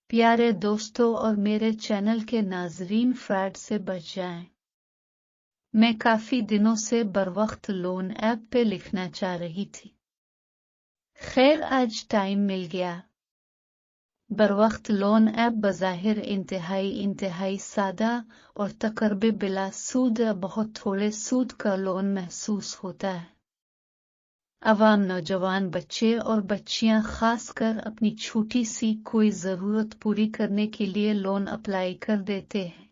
प्यारे दोस्तों और मेरे चैनल के नाजरीन, फ्रॉड से बच जाएं। मैं काफी दिनों से बरवक्त लोन ऐप पे लिखना चाह रही थी। खैर आज टाइम मिल गया। बरवक्त लोन ऐप बज़ाहिर इंतहाई सादा और तकरीबन बिला सूद बहुत थोड़े सूद का लोन महसूस होता है। अवाम, नौजवान, बच्चे और बच्चियां खासकर अपनी छोटी सी कोई ज़रूरत पूरी करने के लिए लोन अप्लाई कर देते हैं,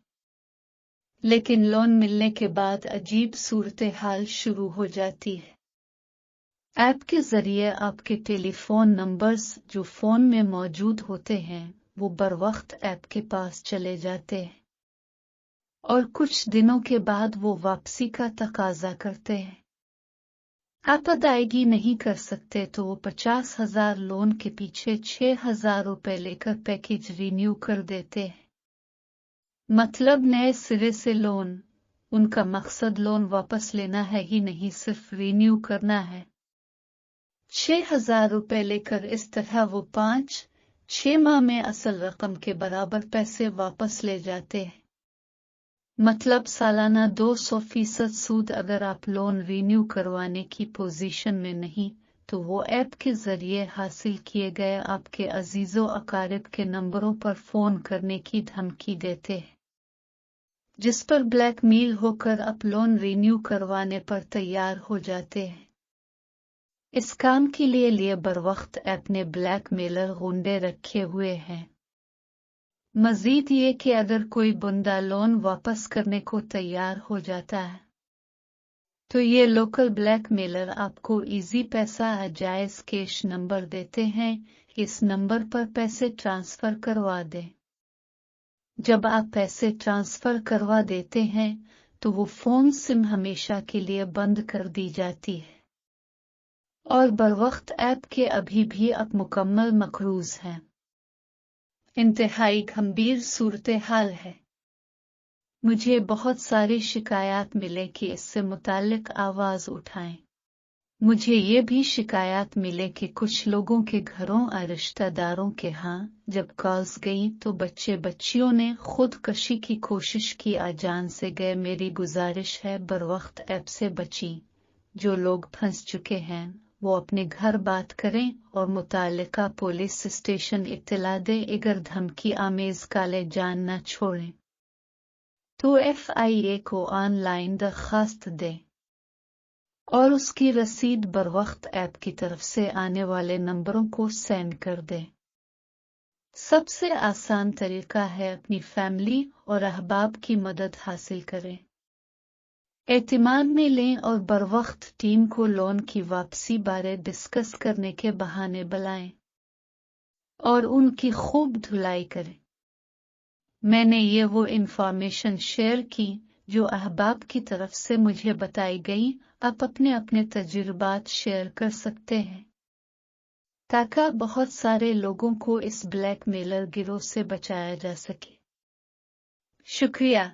लेकिन लोन मिलने के बाद अजीब सूरत हाल शुरू हो जाती है। ऐप के जरिए आपके टेलीफोन नंबर्स जो फोन में मौजूद होते हैं वो बरवक्त ऐप के पास चले जाते हैं और कुछ दिनों के बाद वो वापसी का तकाजा करते हैं। आप अदायगी नहीं कर सकते तो वो 50,000 लोन के पीछे 6,000 रुपए लेकर पैकेज रिन्यू कर देते हैं। मतलब नए सिरे से लोन। उनका मकसद लोन वापस लेना है ही नहीं, सिर्फ रिन्यू करना है। 6,000 रुपए लेकर इस तरह वो 5-6 माह में असल रकम के बराबर पैसे वापस ले जाते हैं। मतलब सालाना 200% सूद। अगर आप लोन रिन्यू करवाने की पोजीशन में नहीं तो वो ऐप के जरिए हासिल किए गए आपके अजीजों अकारिब के नंबरों पर फोन करने की धमकी देते हैं, जिस पर ब्लैकमेल होकर आप लोन रिन्यू करवाने पर तैयार हो जाते हैं। इस काम के लिए बरवक्त ऐप ने ब्लैकमेलर गुंडे रखे हुए हैं। मजीद ये कि अगर कोई बंदा लोन वापस करने को तैयार हो जाता है तो ये लोकल ब्लैकमेलर आपको इजी पैसा जायज कैश नंबर देते हैं। इस नंबर पर पैसे ट्रांसफर करवा दें। जब आप पैसे ट्रांसफर करवा देते हैं तो वो फोन सिम हमेशा के लिए बंद कर दी जाती है और बरवक्त ऐप के अभी भी आप मुकम्मल मकरूज हैं। इंतहाई गंभीर सूरत हाल है। मुझे बहुत सारी शिकायत मिले कि इससे मुताल्लिक आवाज उठाएं। मुझे ये भी शिकायत मिले कि कुछ लोगों के घरों और रिश्तेदारों के यहाँ जब कॉल्स गई तो बच्चियों ने खुदकशी की कोशिश की। जान से गए। मेरी गुजारिश है बरवक्त ऐप से बची। जो लोग फंस चुके हैं वो अपने घर बात करें और मुताल्लिका पुलिस स्टेशन इत्तला दे। अगर धमकी आमेज काले जान न छोड़ें तो FIA को ऑनलाइन दरखास्त दे और उसकी रसीद बरवक्त ऐप की तरफ से आने वाले नंबरों को सेंड कर दे। सबसे आसान तरीका है अपनी फैमिली और अहबाब की मदद हासिल करें, एतमाद में लें और बरवक्त टीम को लोन की वापसी बारे डिस्कस करने के बहाने बुलाएं और उनकी खूब धुलाई करें। मैंने ये वो इंफॉर्मेशन शेयर की जो अहबाब की तरफ से मुझे बताई गई। आप अपने तजुर्बात शेयर कर सकते हैं ताकि बहुत सारे लोगों को इस ब्लैकमेलर गिरोह से बचाया जा सके। शुक्रिया।